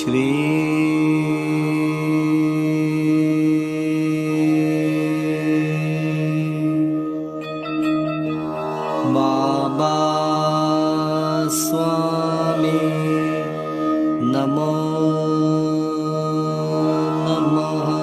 श्री बाबा स्वामी नमो नमः।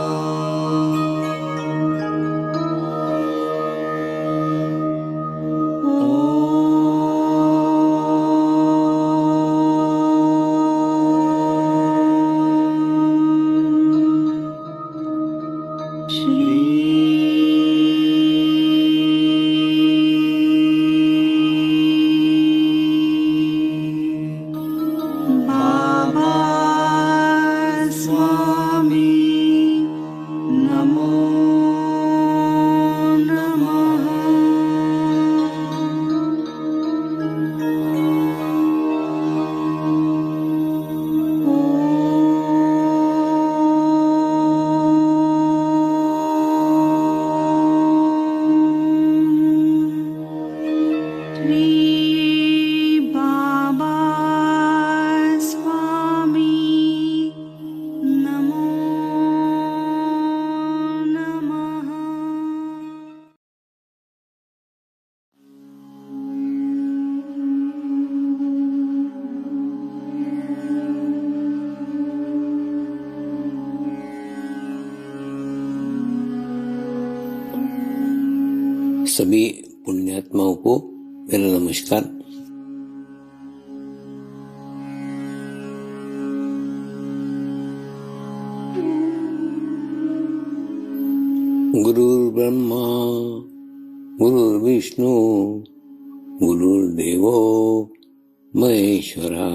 सभी पुण्यात्माओं को मेरा नमस्कार। गुरुर्ब्रह्मा गुरुर्विष्णु गुरुर्देवो महेश्वरा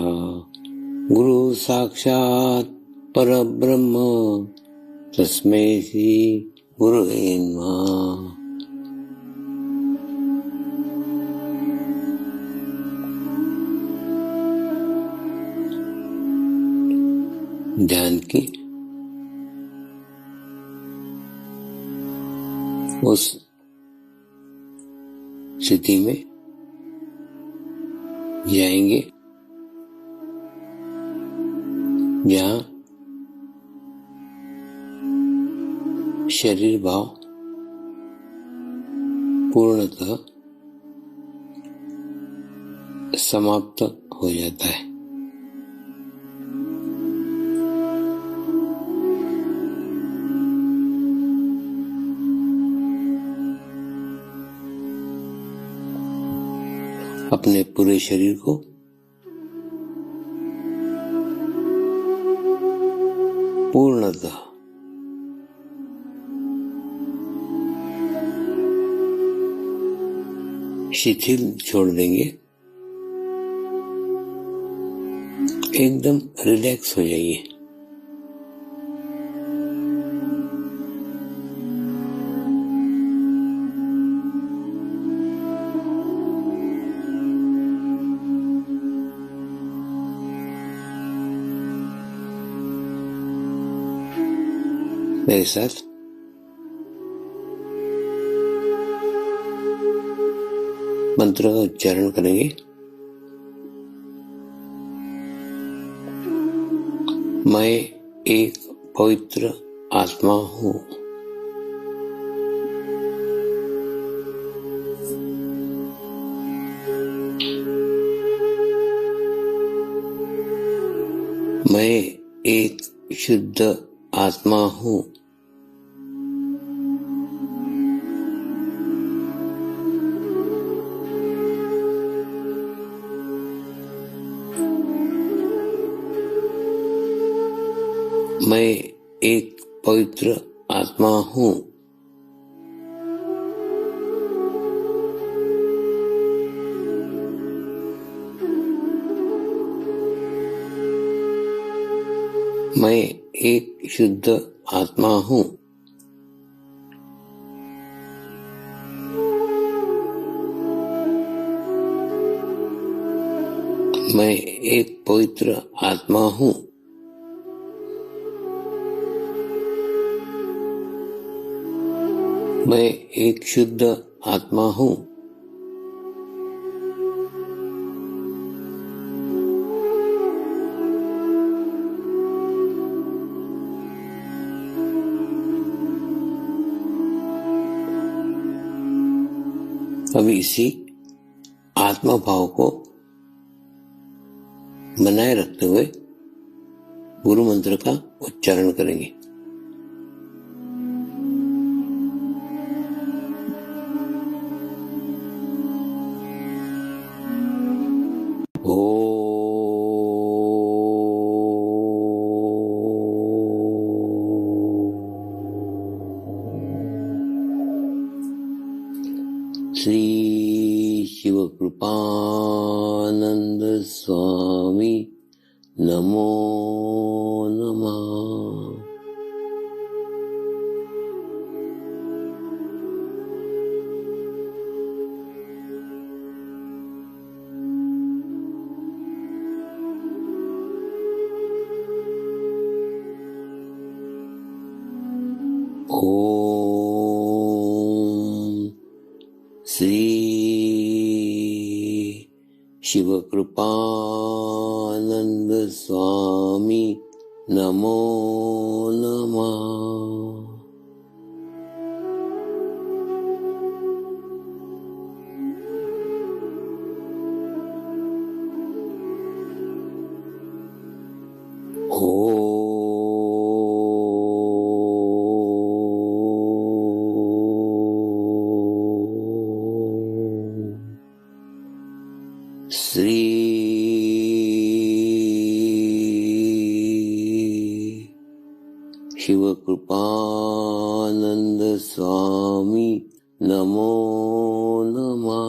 गुरु साक्षात् परब्रह्म तस्मै श्री गुरुवे नमः। ध्यान की उस स्थिति में जाएंगे जहाँ शरीर भाव पूर्णतः समाप्त हो जाता है। अपने पूरे शरीर को पूर्णतः शिथिल छोड़ देंगे, एकदम रिलैक्स हो जाइए। मेरे साथ मंत्र का उच्चारण करेंगे। मैं एक पवित्र आत्मा हूँ। मैं एक शुद्ध आत्मा हूँ। मैं एक पवित्र आत्मा हूँ। मैं एक शुद्ध आत्मा हूँ। मैं एक पवित्र आत्मा हूँ। मैं एक शुद्ध आत्मा हूँ। अब इसी आत्मा भाव को बनाए रखते हुए गुरु मंत्र का उच्चारण करेंगे। श्री शिव कृपानंद स्वामी नमो नमः। ओम श्री शिव कृपानंद स्वामी नमो नमः। श्री शिव कृपानंद स्वामी नमो नमः।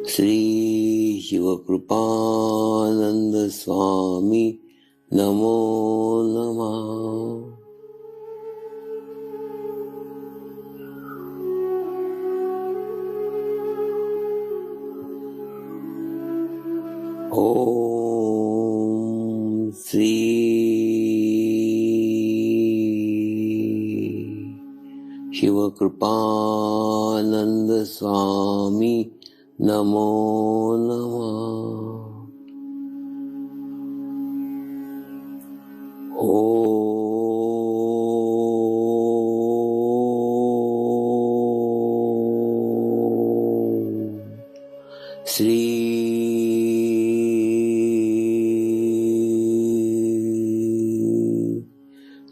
श्री शिव कृपानंद स्वामी नमो नमः। ओम श्री शिव कृपानंद स्वामी नमो नमः। श्री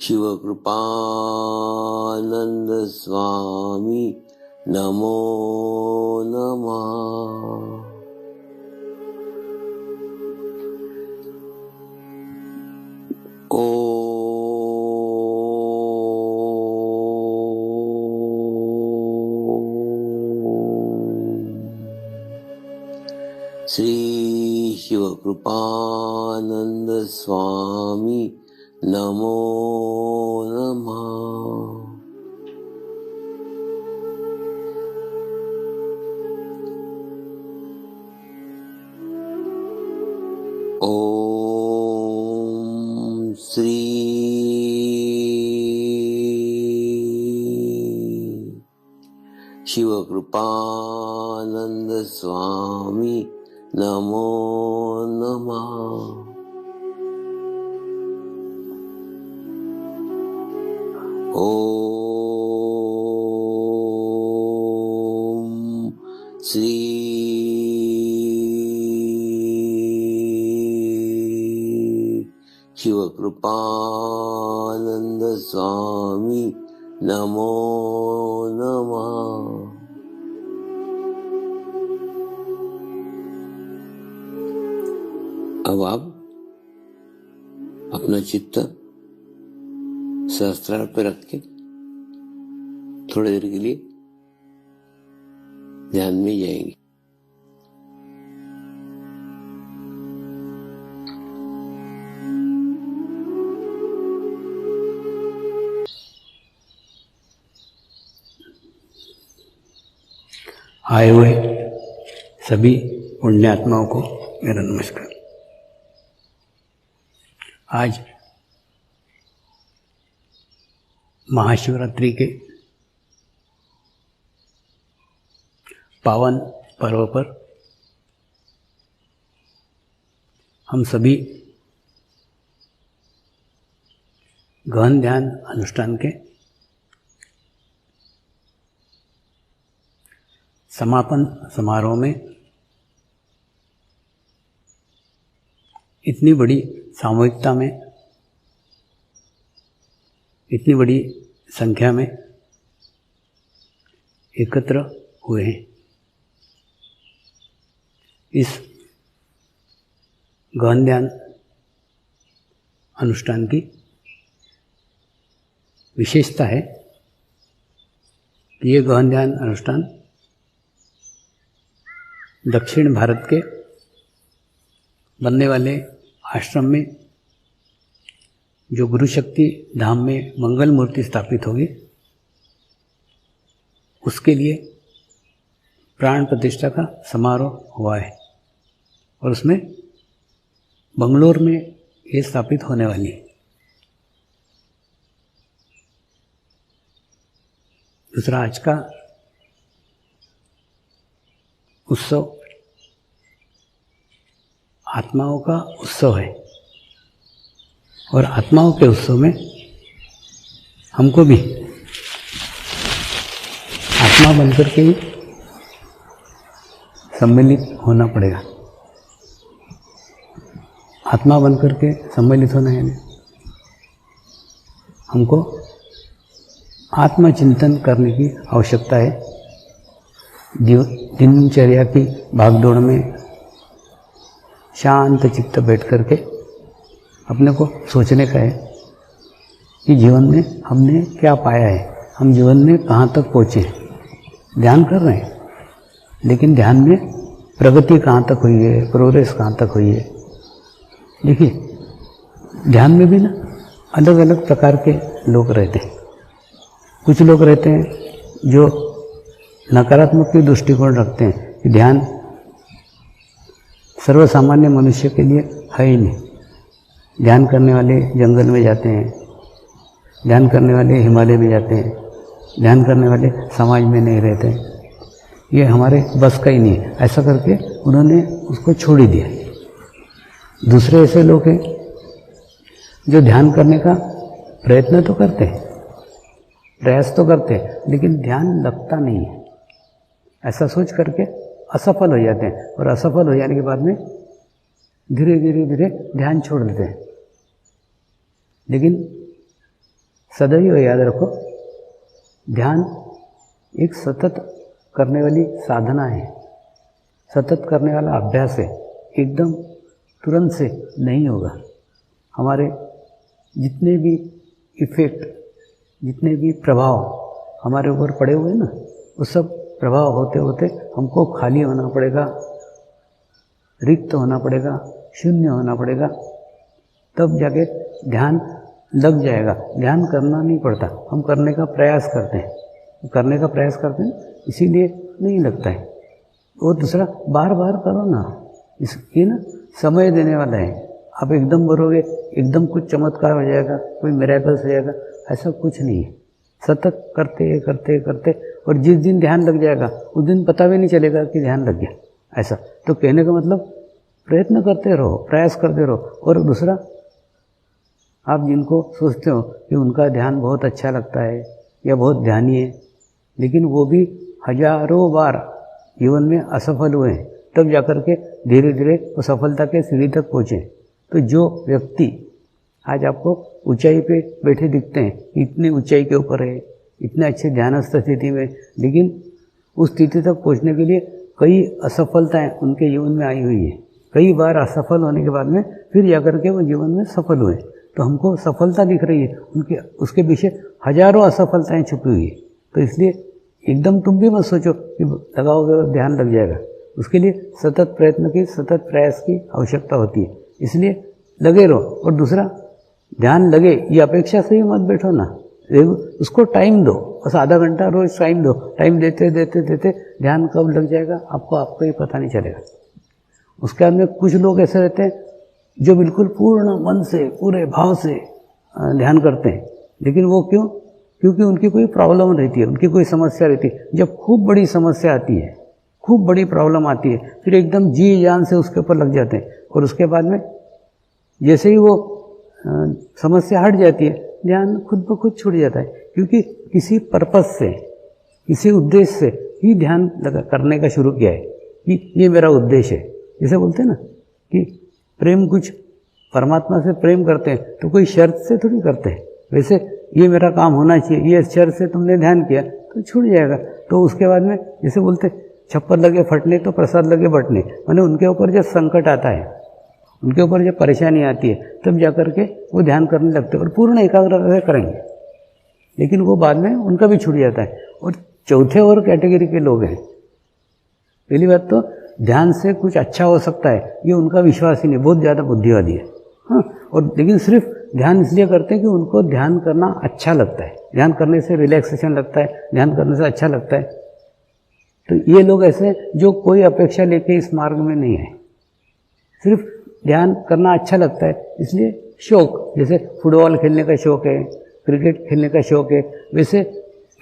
शिव कृपानंद स्वामी नमो नमः। श्री शिव कृपानंद स्वामी नमो नमः। ओम श्री शिव कृपानंद स्वामी नमो नमः। ओम श्री शिव कृपानंद स्वामी नमो नमः। अब आप अपना चित्त सहस्त्रार पे रख के थोड़ी देर के लिए ध्यान में जाएंगे। आए हुए सभी पुण्यात्माओं को मेरा नमस्कार। आज महाशिवरात्रि के पावन पर्व पर हम सभी गहन ध्यान अनुष्ठान के समापन समारोह में इतनी बड़ी सामूहिकता में, इतनी बड़ी संख्या में एकत्र हुए हैं। इस गहन ध्यान अनुष्ठान की विशेषता है कि ये गहन ध्यान अनुष्ठान दक्षिण भारत के बनने वाले आश्रम में जो गुरु शक्ति धाम में मंगल मूर्ति स्थापित होगी उसके लिए प्राण प्रतिष्ठा का समारोह हुआ है और उसमें बंगलोर में ये स्थापित होने वाली है। दूसरा, आज का उत्सव आत्माओं का उत्सव है और आत्माओं के उत्सव में हमको भी आत्मा बनकर के ही सम्मिलित होना पड़ेगा। आत्मा बनकर के सम्मिलित होना है, हमको आत्मचिंतन करने की आवश्यकता है। दिनचर्या की भागदौड़ में शांत चित्त बैठ करके अपने को सोचने का है कि जीवन में हमने क्या पाया है, हम जीवन में कहाँ तक पहुँचे। ध्यान कर रहे हैं लेकिन ध्यान में प्रगति कहाँ तक हुई है, प्रोग्रेस कहाँ तक हुई है। देखिए, ध्यान में भी ना अलग अलग प्रकार के लोग रहते हैं। कुछ लोग रहते हैं जो नकारात्मक की दृष्टिकोण रखते हैं कि ध्यान सर्वसामान्य मनुष्य के लिए है ही नहीं। ध्यान करने वाले जंगल में जाते हैं, ध्यान करने वाले हिमालय में जाते हैं, ध्यान करने वाले समाज में नहीं रहते हैं, ये हमारे बस का ही नहीं है, ऐसा करके उन्होंने उसको छोड़ ही दिया। दूसरे ऐसे लोग हैं जो ध्यान करने का प्रयत्न तो करते हैं, प्रयास तो करते हैं, लेकिन ध्यान लगता नहीं है। ऐसा सोच करके असफल हो जाते हैं और असफल हो जाने के बाद में धीरे धीरे धीरे ध्यान छोड़ देते हैं। लेकिन सदैव याद रखो, ध्यान एक सतत करने वाली साधना है, सतत करने वाला अभ्यास है। एकदम तुरंत से नहीं होगा। हमारे जितने भी इफेक्ट, जितने भी प्रभाव हमारे ऊपर पड़े हुए हैं ना, वो सब प्रभाव होते होते हमको खाली होना पड़ेगा, रिक्त होना पड़ेगा, शून्य होना पड़ेगा, तब जाके ध्यान लग जाएगा। ध्यान करना नहीं पड़ता, हम करने का प्रयास करते हैं, करने का प्रयास करते हैं इसीलिए नहीं लगता है। और दूसरा, बार बार करो ना, इसकी ना समय देने वाला है। आप एकदम भरोगे, एकदम कुछ चमत्कार हो जाएगा, कोई मिरेकल्स हो जाएगा, ऐसा कुछ नहीं है। सतत करते करते करते, और जिस दिन ध्यान लग जाएगा उस दिन पता भी नहीं चलेगा कि ध्यान लग गया। ऐसा तो कहने का मतलब प्रयत्न करते रहो, प्रयास करते रहो। और दूसरा, आप जिनको सोचते हो कि उनका ध्यान बहुत अच्छा लगता है या बहुत ध्यानी है, लेकिन वो भी हजारों बार जीवन में असफल हुए हैं, तब जाकर के धीरे धीरे वो सफलता के सीढ़ी तक पहुँचे। तो जो व्यक्ति आज आपको ऊंचाई पे बैठे दिखते हैं, इतने ऊंचाई के ऊपर है, इतने अच्छे ध्यानस्थ स्थिति में, लेकिन उस स्थिति तक पहुंचने के लिए कई असफलताएं उनके जीवन में आई हुई है। कई बार असफल होने के बाद में फिर जाकर के वो जीवन में सफल हुए। तो हमको सफलता दिख रही है, उनके उसके पीछे हजारों असफलताएं छुपी हुई है। तो इसलिए एकदम तुम भी मत सोचो कि लगाओगे और ध्यान लग जाएगा। उसके लिए सतत प्रयत्न की, सतत प्रयास की आवश्यकता होती है। इसलिए लगे रहो। और दूसरा, ध्यान लगे ये अपेक्षा से ही मत बैठो ना, उसको टाइम दो, बस आधा घंटा रोज टाइम दो। टाइम देते देते देते ध्यान कब लग जाएगा आपको ही पता नहीं चलेगा। उसके बाद में कुछ लोग ऐसे रहते हैं जो बिल्कुल पूर्ण मन से, पूरे भाव से ध्यान करते हैं, लेकिन वो क्यों? क्योंकि उनकी कोई प्रॉब्लम रहती है, उनकी कोई समस्या रहती है। जब खूब बड़ी समस्या आती है, खूब बड़ी प्रॉब्लम आती है, फिर एकदम जी जान से उसके ऊपर लग जाते हैं, और उसके बाद में जैसे ही वो समस्या हट जाती है, ध्यान खुद ब खुद छूट जाता है, क्योंकि किसी पर्पस से, किसी उद्देश्य से ही ध्यान करने का शुरू किया है कि ये मेरा उद्देश्य है। जैसे बोलते हैं ना कि प्रेम, कुछ परमात्मा से प्रेम करते हैं तो कोई शर्त से थोड़ी करते हैं, वैसे ये मेरा काम होना चाहिए, ये शर्त से तुमने ध्यान किया तो छूट जाएगा। तो उसके बाद में जैसे बोलते छप्पर लगे फटने तो प्रसाद लगे बटने, माने उनके ऊपर जब संकट आता है, उनके ऊपर जब परेशानी आती है, तब जाकर के वो ध्यान करने लगते हैं और पूर्ण एकाग्रता से करेंगे, लेकिन वो बाद में उनका भी छूट जाता है। और चौथे और कैटेगरी के लोग हैं, पहली बात तो ध्यान से कुछ अच्छा हो सकता है, ये उनका विश्वास ही नहीं, बहुत ज़्यादा बुद्धिवादी है। हाँ, और लेकिन सिर्फ ध्यान इसलिए करते हैं कि उनको ध्यान करना अच्छा लगता है, ध्यान करने से रिलैक्सेशन लगता है, ध्यान करने से अच्छा लगता है। तो ये लोग ऐसे जो कोई अपेक्षा लेके इस मार्ग में नहीं आए, सिर्फ ध्यान करना अच्छा लगता है, इसलिए शौक, जैसे फुटबॉल खेलने का शौक है, क्रिकेट खेलने का शौक है, वैसे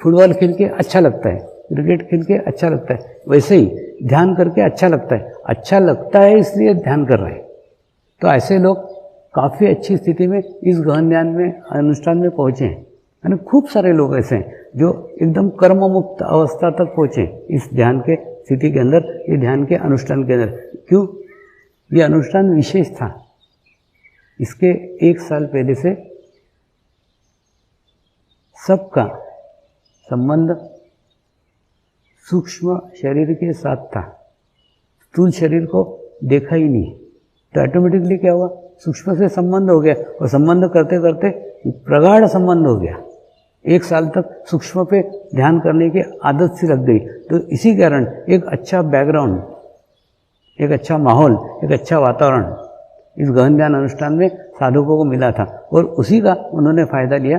फुटबॉल खेल के अच्छा लगता है, क्रिकेट खेल के अच्छा लगता है, वैसे ही ध्यान करके अच्छा लगता है, अच्छा लगता है इसलिए ध्यान कर रहे हैं। तो ऐसे लोग काफ़ी अच्छी स्थिति में इस गहन ध्यान में, अनुष्ठान में पहुँचे हैं। यानी खूब सारे लोग ऐसे हैं जो एकदम कर्म मुक्त अवस्था तक पहुँचे इस ध्यान के स्थिति के अंदर, ये ध्यान के अनुष्ठान के अंदर। क्यों? ये अनुष्ठान विशेष था। इसके 1 साल पहले से सबका संबंध सूक्ष्म शरीर के साथ था, स्थूल शरीर को देखा ही नहीं। तो ऑटोमेटिकली क्या हुआ, सूक्ष्म से संबंध हो गया, और संबंध करते करते प्रगाढ़ संबंध हो गया। 1 साल तक सूक्ष्म पे ध्यान करने की आदत सी लग गई। तो इसी कारण एक अच्छा बैकग्राउंड, एक अच्छा माहौल, एक अच्छा वातावरण इस गहन ध्यान अनुष्ठान में साधकों को मिला था, और उसी का उन्होंने फायदा लिया।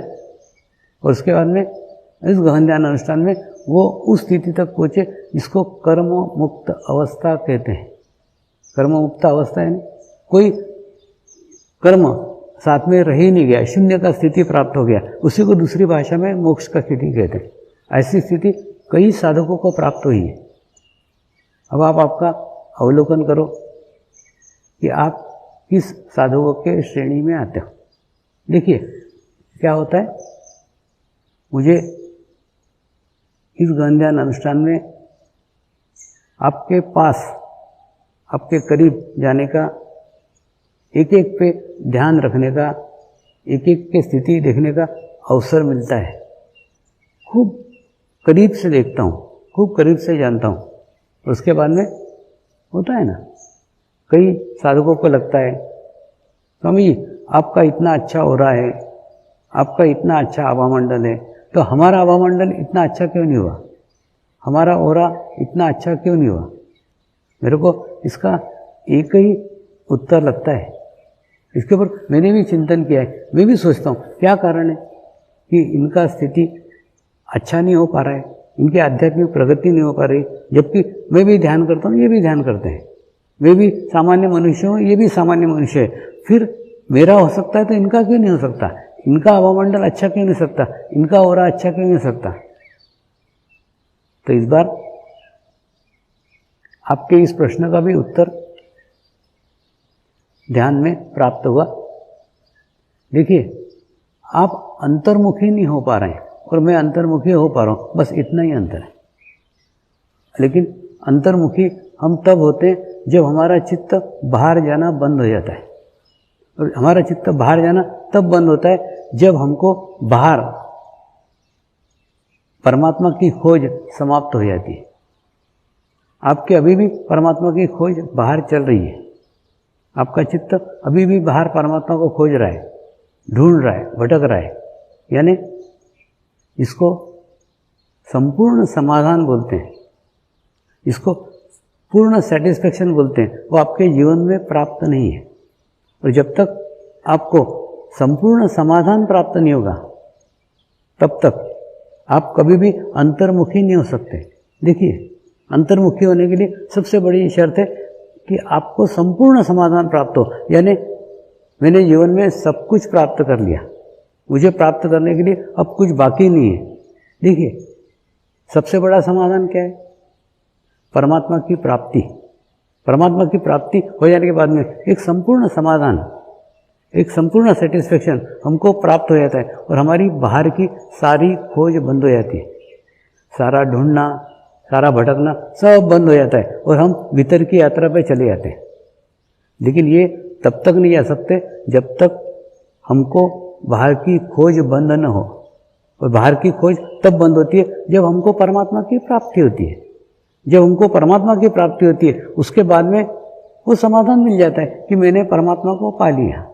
और उसके बाद में इस गहन ध्यान अनुष्ठान में वो उस स्थिति तक पहुँचे जिसको कर्म मुक्त अवस्था कहते हैं। कर्म मुक्त अवस्था यानी कोई कर्म साथ में रह ही नहीं गया, शून्य का स्थिति प्राप्त हो गया, उसी को दूसरी भाषा में मोक्ष का स्थिति कहते हैं। ऐसी स्थिति कई साधकों को प्राप्त हुई है। अब आप आपका अवलोकन करो कि आप किस साधकों के श्रेणी में आते हो। देखिए क्या होता है, मुझे इस गहन ध्यान अनुष्ठान में आपके पास, आपके करीब जाने का, एक एक पे ध्यान रखने का, एक एक के स्थिति देखने का अवसर मिलता है। खूब करीब से देखता हूँ, खूब करीब से जानता हूँ। उसके बाद में होता है ना, कई साधकों को लगता है स्वामी जी आपका इतना अच्छा हो रहा है, आपका इतना अच्छा आभामंडल है, तो हमारा आभामंडल इतना अच्छा क्यों नहीं हुआ, हमारा ओरा इतना अच्छा क्यों नहीं हुआ। मेरे को इसका एक ही उत्तर लगता है। इसके ऊपर मैंने भी चिंतन किया है, मैं भी सोचता हूँ क्या कारण है कि इनका स्थिति अच्छा नहीं हो पा रहा है, इनकी आध्यात्मिक प्रगति नहीं हो पा रही। जबकि मैं भी ध्यान करता हूँ, ये भी ध्यान करते हैं, मैं भी सामान्य मनुष्य हूँ, ये भी सामान्य मनुष्य है, फिर मेरा हो सकता है तो इनका क्यों नहीं हो सकता, इनका आभामंडल अच्छा क्यों नहीं सकता, इनका ओरा अच्छा क्यों नहीं हो सकता। तो इस बार आपके इस प्रश्न का भी उत्तर ध्यान में प्राप्त हुआ। देखिए आप अंतर्मुखी नहीं हो पा रहे हैं और मैं अंतर्मुखी हो पा रहा हूँ, बस इतना ही अंतर है। लेकिन अंतर्मुखी हम तब होते हैं जब हमारा चित्त बाहर जाना बंद हो जाता है, और हमारा चित्त बाहर जाना तब बंद होता है जब हमको बाहर परमात्मा की खोज समाप्त हो जाती है। आपके अभी भी परमात्मा की खोज बाहर चल रही है, आपका चित्त अभी भी बाहर परमात्मा को खोज रहा है, ढूंढ रहा है, भटक रहा है। यानी इसको संपूर्ण समाधान बोलते हैं, इसको पूर्ण सेटिस्फेक्शन बोलते हैं। वो आपके जीवन में प्राप्त नहीं है, और जब तक आपको संपूर्ण समाधान प्राप्त नहीं होगा तब तक आप कभी भी अंतर्मुखी नहीं हो सकते। देखिए अंतर्मुखी होने के लिए सबसे बड़ी शर्त है कि आपको संपूर्ण समाधान प्राप्त हो, यानी मैंने जीवन में सब कुछ प्राप्त कर लिया, मुझे प्राप्त करने के लिए अब कुछ बाकी नहीं है। देखिए, सबसे बड़ा समाधान क्या है? परमात्मा की प्राप्ति। परमात्मा की प्राप्ति हो जाने के बाद में एक संपूर्ण समाधान, एक संपूर्ण सेटिस्फेक्शन हमको प्राप्त हो जाता है और हमारी बाहर की सारी खोज बंद हो जाती है, सारा ढूंढना, सारा भटकना सब बंद हो जाता है और हम भीतर की यात्रा पे चले जाते हैं। लेकिन ये तब तक नहीं जा सकते जब तक हमको बाहर की खोज बंद न हो, और बाहर की खोज तब बंद होती है जब हमको परमात्मा की प्राप्ति होती है। जब हमको परमात्मा की प्राप्ति होती है उसके बाद में वो समाधान मिल जाता है कि मैंने परमात्मा को पा लिया,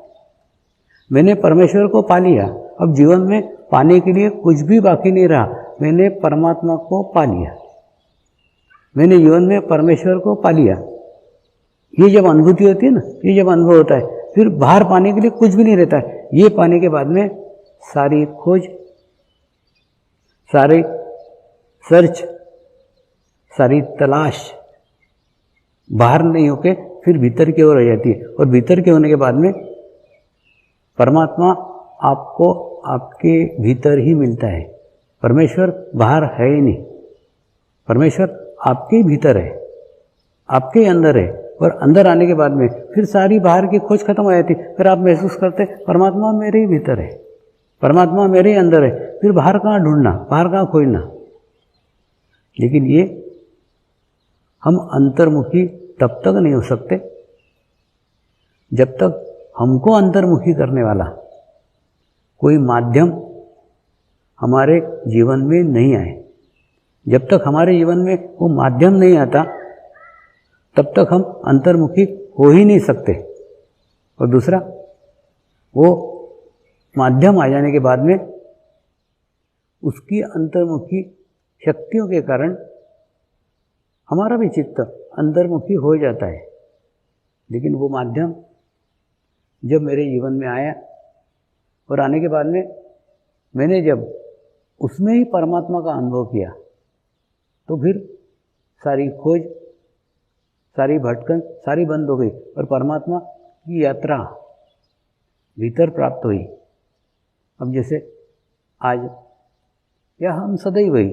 मैंने परमेश्वर को पा लिया, अब जीवन में पाने के लिए कुछ भी बाकी नहीं रहा, मैंने परमात्मा को पा लिया, मैंने जीवन में परमेश्वर को पा लिया। ये जब अनुभूति होती है ना, ये जब अनुभव होता है, फिर बाहर पाने के लिए कुछ भी नहीं रहता है। ये पाने के बाद में सारी खोज, सारी सर्च, सारी तलाश बाहर नहीं होके फिर भीतर की ओर हो जाती है, और भीतर के होने के बाद में परमात्मा आपको आपके भीतर ही मिलता है। परमेश्वर बाहर है ही नहीं, परमेश्वर आपके भीतर है, आपके अंदर है, और अंदर आने के बाद में फिर सारी बाहर की खोज खत्म हो जाती है। फिर आप महसूस करते परमात्मा मेरे ही भीतर है, परमात्मा मेरे ही अंदर है, फिर बाहर कहाँ ढूंढना, बाहर कहाँ खोजना। लेकिन ये हम अंतर्मुखी तब तक नहीं हो सकते जब तक हमको अंतर्मुखी करने वाला कोई माध्यम हमारे जीवन में नहीं आए। जब तक हमारे जीवन में वो माध्यम नहीं आता तब तक हम अंतर्मुखी हो ही नहीं सकते। और दूसरा, वो माध्यम आ जाने के बाद में उसकी अंतर्मुखी शक्तियों के कारण हमारा भी चित्त अंतर्मुखी हो जाता है। लेकिन वो माध्यम जब मेरे जीवन में आया और आने के बाद में मैंने जब उसमें ही परमात्मा का अनुभव किया, तो फिर सारी खोज, सारी भटकन सारी बंद हो गई और परमात्मा की यात्रा भीतर प्राप्त हुई। अब जैसे आज या हम सदैव ही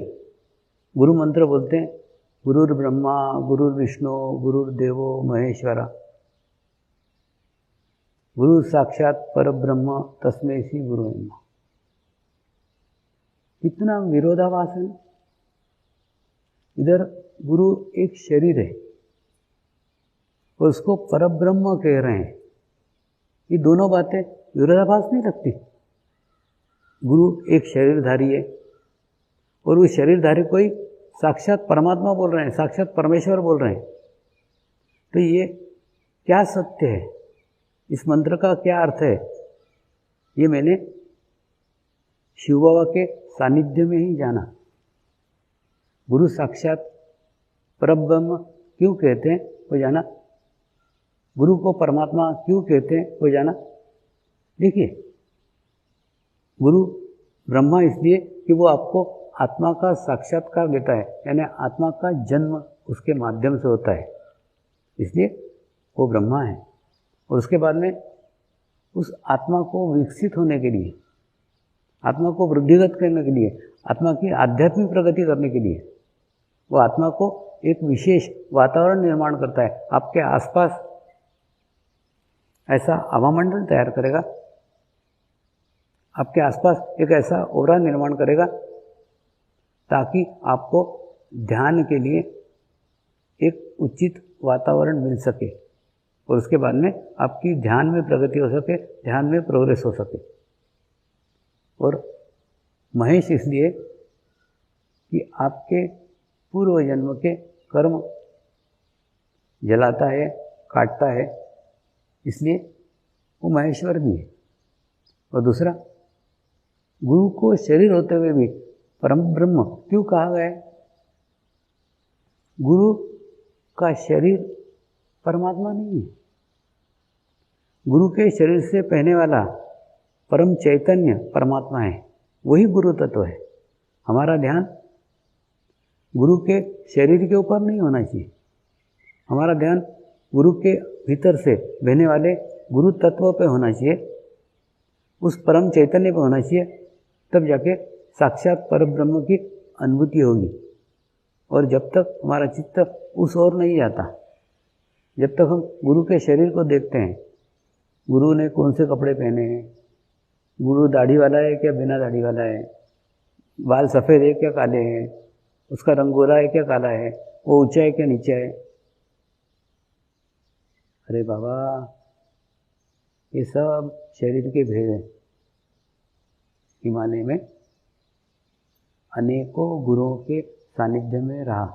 गुरु मंत्र बोलते हैं, गुरुर् ब्रह्मा गुरुर्विष्णु गुरुर्देवो महेश्वरा, गुरु साक्षात परब्रह्म तस्मै श्री गुरु नमः। कितना विरोधाभास है। इधर गुरु एक शरीर है और उसको परब्रह्म कह रहे हैं। ये दोनों बातें विरोधाभास नहीं लगती। गुरु एक शरीरधारी है और वो शरीरधारी कोई साक्षात परमात्मा बोल रहे हैं, साक्षात परमेश्वर बोल रहे हैं। तो ये क्या सत्य है, इस मंत्र का क्या अर्थ है, ये मैंने शिव बाबा के सानिध्य में ही जाना। गुरु साक्षात परब्रह्म क्यों कहते हैं वो जाना, गुरु को परमात्मा क्यों कहते हैं वो जाना। देखिए, गुरु ब्रह्मा इसलिए कि वो आपको आत्मा का साक्षात्कार देता है, यानी आत्मा का जन्म उसके माध्यम से होता है, इसलिए वो ब्रह्मा है। और उसके बाद में उस आत्मा को विकसित होने के लिए, आत्मा को वृद्धिगत करने के लिए, आत्मा की आध्यात्मिक प्रगति करने के लिए वो आत्मा को एक विशेष वातावरण निर्माण करता है। आपके आसपास ऐसा हवामंडल तैयार करेगा, आपके आसपास एक ऐसा ओरा निर्माण करेगा ताकि आपको ध्यान के लिए एक उचित वातावरण मिल सके और उसके बाद में आपकी ध्यान में प्रगति हो सके, ध्यान में प्रोग्रेस हो सके। और महेश इसलिए कि आपके पूर्व जन्म के कर्म जलाता है, काटता है, इसलिए वो महेश्वर भी है। और दूसरा, गुरु को शरीर होते हुए भी परम ब्रह्म क्यों कहा गया है। गुरु का शरीर परमात्मा नहीं है। गुरु के शरीर से पहने वाला परम चैतन्य परमात्मा है, वही गुरु तत्व है। हमारा ध्यान गुरु के शरीर के ऊपर नहीं होना चाहिए, हमारा ध्यान गुरु के भीतर से बहने वाले गुरु तत्व पे होना चाहिए, उस परम चैतन्य पे होना चाहिए, तब जाके साक्षात परब्रह्म की अनुभूति होगी। और जब तक हमारा चित्त उस ओर नहीं जाता, जब तक हम गुरु के शरीर को देखते हैं, गुरु ने कौन से कपड़े पहने हैं, गुरु दाढ़ी वाला है क्या बिना दाढ़ी वाला है, बाल सफ़ेद है क्या काले हैं, उसका रंग गोरा है क्या काला है, वो ऊंचा है क्या नीचा है। अरे बाबा, ये सब शरीर के भेद हैं। हिमालय में अनेकों गुरुओं के सानिध्य में रहा,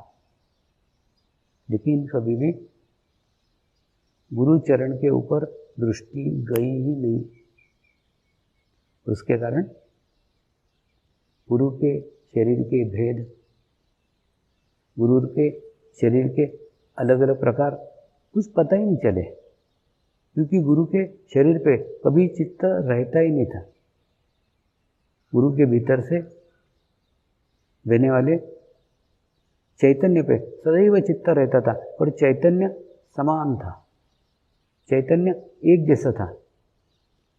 लेकिन कभी भी गुरु चरण के ऊपर दृष्टि गई ही नहीं। उसके कारण गुरु के शरीर के भेद, गुरु के शरीर के अलग अलग प्रकार कुछ पता ही नहीं चले, क्योंकि गुरु के शरीर पे कभी चित्त रहता ही नहीं था। गुरु के भीतर से बहने वाले चैतन्य पे सदैव चित्त रहता था, और चैतन्य समान था, चैतन्य एक जैसा था।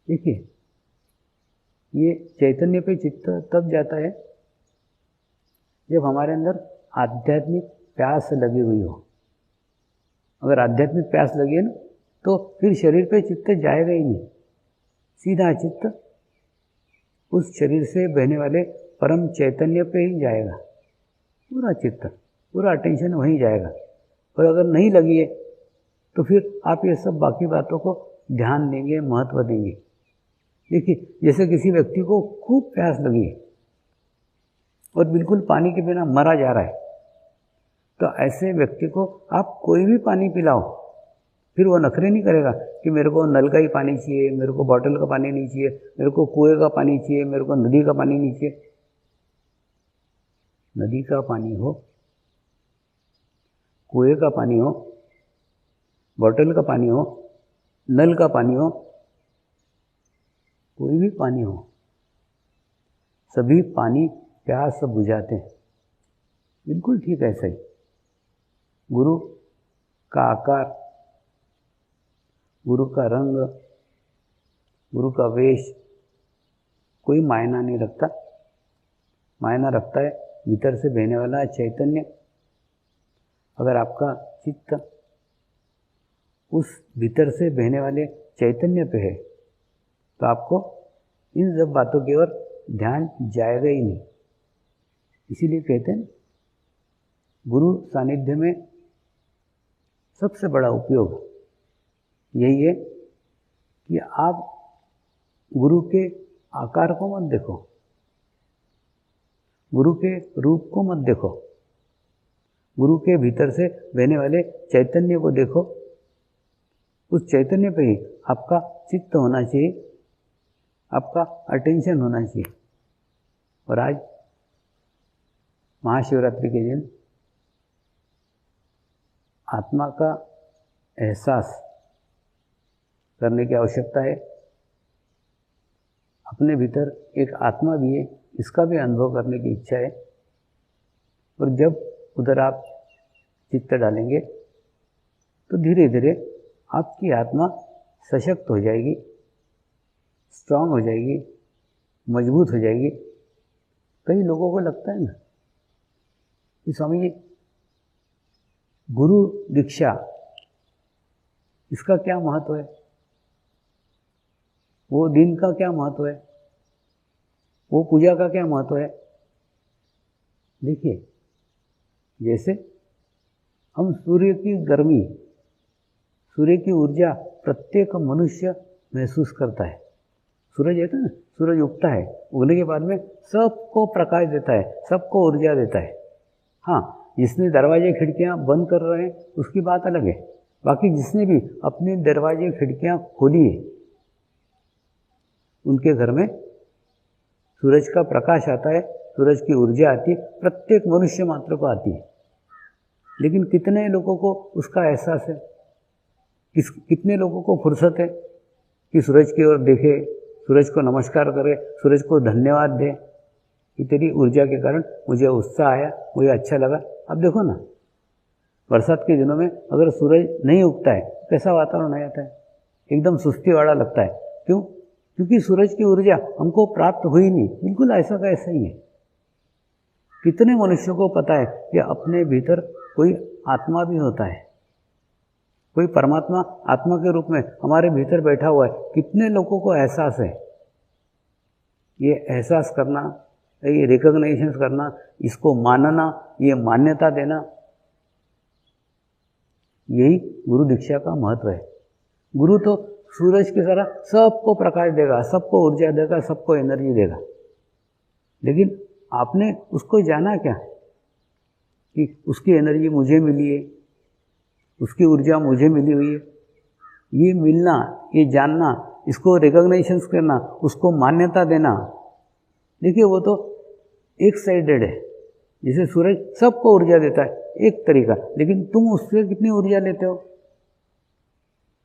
देखिए, ये चैतन्य पे चित्त तब जाता है जब हमारे अंदर आध्यात्मिक प्यास लगी हुई हो। अगर आध्यात्मिक प्यास लगी है ना, तो फिर शरीर पे चित्त जाएगा ही नहीं, सीधा चित्त उस शरीर से बहने वाले परम चैतन्य पे ही जाएगा। पूरा चित्त, पूरा अटेंशन वहीं जाएगा। और अगर नहीं लगी है तो फिर आप ये सब बाकी बातों को ध्यान देंगे, महत्व देंगे। देखिए, जैसे किसी व्यक्ति को खूब प्यास लगी है और बिल्कुल पानी के बिना मरा जा रहा है, तो ऐसे व्यक्ति को आप कोई भी पानी पिलाओ, फिर वो नखरे नहीं करेगा कि मेरे को नल का ही पानी चाहिए, मेरे को बॉटल का पानी नहीं चाहिए, मेरे को कुएं का पानी चाहिए, मेरे को नदी का पानी नहीं चाहिए। नदी का पानी हो, कुएं का पानी हो, बॉटल का पानी हो, नल का पानी हो, कोई भी पानी हो, सभी पानी प्यास बुझाते हैं। बिल्कुल ठीक ऐसा ही गुरु का आकार, गुरु का रंग, गुरु का वेश कोई मायना नहीं रखता। मायना रखता है भीतर से बहने वाला चैतन्य। अगर आपका चित्त उस भीतर से बहने वाले चैतन्य पे है, तो आपको इन सब बातों की ओर ध्यान जाएगा ही नहीं। इसीलिए कहते हैं, गुरु सानिध्य में सबसे बड़ा उपयोग यही है कि आप गुरु के आकार को मत देखो, गुरु के रूप को मत देखो, गुरु के भीतर से बहने वाले चैतन्य को देखो। उस चैतन्य पे ही आपका चित्त होना चाहिए, आपका अटेंशन होना चाहिए। और आज महाशिवरात्रि के दिन आत्मा का एहसास करने की आवश्यकता है। अपने भीतर एक आत्मा भी है, इसका भी अनुभव करने की इच्छा है। और जब उधर आप चित्त डालेंगे तो धीरे धीरे आपकी आत्मा सशक्त हो जाएगी, स्ट्रांग हो जाएगी, मजबूत हो जाएगी। कई लोगों को लगता है ना कि स्वामी जी, गुरु दीक्षा इसका क्या महत्व है, वो दिन का क्या महत्व है, वो पूजा का क्या महत्व है। देखिए, जैसे हम सूर्य की गर्मी, सूर्य की ऊर्जा प्रत्येक मनुष्य महसूस करता है। सूरज है ना, सूरज उगता है, उगने के बाद में सबको प्रकाश देता है, सबको ऊर्जा देता है। हाँ, जिसने दरवाजे खिड़कियाँ बंद कर रहे हैं उसकी बात अलग है। बाकी जिसने भी अपने दरवाजे खिड़कियाँ खोली है, उनके घर में सूरज का प्रकाश आता है, सूरज की ऊर्जा आती है, प्रत्येक मनुष्य मात्र को आती है। लेकिन कितने लोगों को उसका एहसास है, कितने लोगों को फुर्सत है कि सूरज की ओर देखे, सूरज को नमस्कार करे, सूरज को धन्यवाद दे कि तेरी ऊर्जा के कारण मुझे उत्साह आया, मुझे अच्छा लगा। अब देखो ना, बरसात के दिनों में अगर सूरज नहीं उगता है, कैसा वातावरण हो जाता है, एकदम सुस्ती वाला लगता है। क्यों? क्योंकि सूरज की ऊर्जा हमको प्राप्त हुई नहीं, बिल्कुल ऐसा का ऐसा ही है। कितने मनुष्यों को पता है कि अपने भीतर कोई आत्मा भी होता है, कोई परमात्मा आत्मा के रूप में हमारे भीतर बैठा हुआ है। कितने लोगों को एहसास है? ये एहसास करना, ये रिकॉग्निशन करना, इसको मानना, ये मान्यता देना, यही गुरु दीक्षा का महत्व है। गुरु तो सूरज की तरह सबको प्रकाश देगा, सबको ऊर्जा देगा, सबको एनर्जी देगा, लेकिन आपने उसको जाना क्या कि उसकी एनर्जी मुझे मिली है, उसकी ऊर्जा मुझे मिली हुई है। ये मिलना, ये जानना, इसको रिकॉग्निशन करना, उसको मान्यता देना, देखिए वो तो एक साइडेड है। जैसे सूरज सबको ऊर्जा देता है एक तरीका, लेकिन तुम उससे कितनी ऊर्जा लेते हो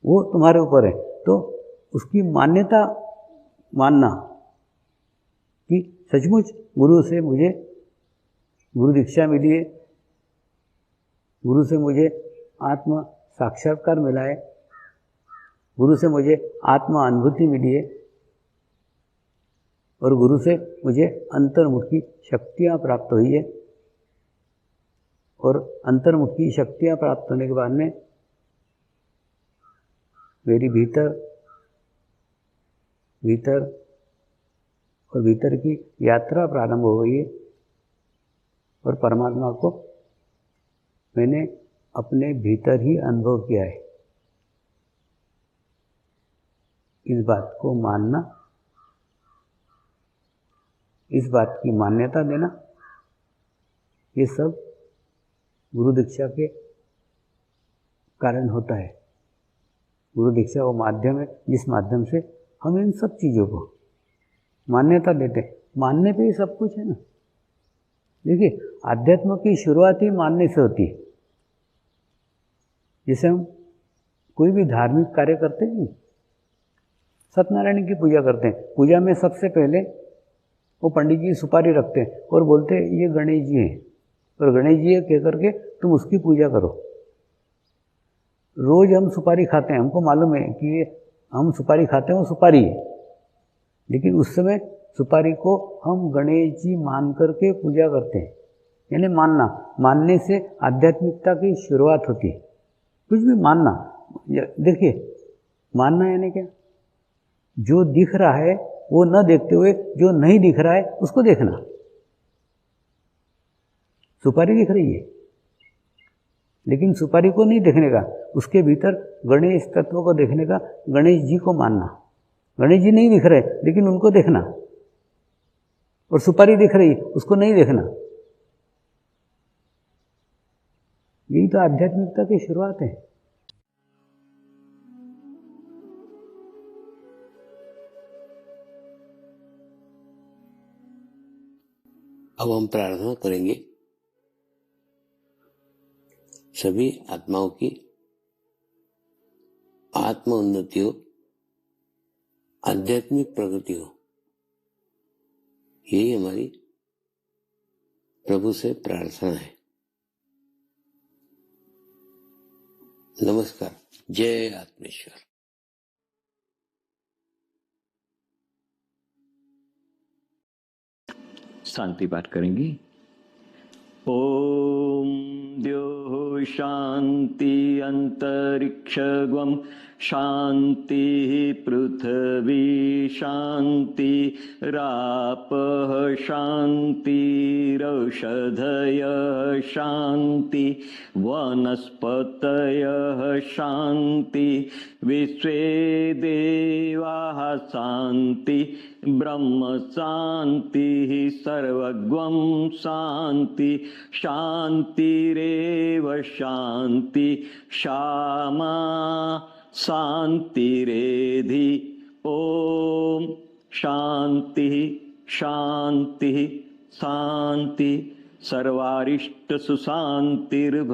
वो तुम्हारे ऊपर है। तो उसकी मान्यता मानना कि सचमुच गुरु से मुझे गुरु दीक्षा मिली है, गुरु से मुझे आत्म साक्षात्कार मिला है, गुरु से मुझे आत्मा अनुभूति मिली है, और गुरु से मुझे अंतर्मुखी शक्तियाँ प्राप्त हुई है। और अंतर्मुखी शक्तियाँ प्राप्त होने के बाद में मेरी भीतर की यात्रा प्रारंभ हो गई है, और परमात्मा को मैंने अपने भीतर ही अनुभव किया है। इस बात को मानना, इस बात की मान्यता देना, ये सब गुरु दीक्षा के कारण होता है। गुरु दीक्षा वो माध्यम है जिस माध्यम से हम इन सब चीज़ों को मान्यता देते हैं। मानने पे ही सब कुछ है ना। देखिए, आध्यात्म की शुरुआत ही मानने से होती है। जैसे हम कोई भी धार्मिक कार्य करते हैं, सत्यनारायण की पूजा करते हैं, पूजा में सबसे पहले वो पंडित जी सुपारी रखते हैं और बोलते हैं ये गणेश जी हैं, और गणेश जी कह करके तुम उसकी पूजा करो। रोज हम सुपारी खाते हैं, हमको मालूम है कि ये हम सुपारी खाते हैं, वो सुपारी है, लेकिन उस समय सुपारी को हम गणेश जी मान करके पूजा करते हैं। यानी मानना, मानने से आध्यात्मिकता की शुरुआत होती है। कुछ भी मानना, देखिए मानना यानी क्या, जो दिख रहा है वो न देखते हुए जो नहीं दिख रहा है उसको देखना। सुपारी दिख रही है, लेकिन सुपारी को नहीं देखने का, उसके भीतर गणेश तत्व को देखने का, गणेश जी को मानना। गणेश जी नहीं दिख रहे लेकिन उनको देखना, और सुपारी दिख रही उसको नहीं देखना। यही तो आध्यात्मिकता की शुरुआत है। अब हम प्रार्थना करेंगे सभी आत्माओं की आत्म उन्नति हो, आध्यात्मिक प्रगति हो। यही हमारी प्रभु से प्रार्थना है। नमस्कार। जय आत्मेश्वर। शांति पाठ करेंगे। ओम द्यो शांति अंतरिक्षगम शांति पृथ्वी शांति रापः शांतिरौषधयः शांति वनस्पतयः शांति विश्वे देवाः शांति ब्रह्म शांति सर्वगं शांति शांतिरेव शांति क्षमा शांतिरेधि। ओम शांति शांति शांति सर्वारिष्ट सुशांतिर्भवतु।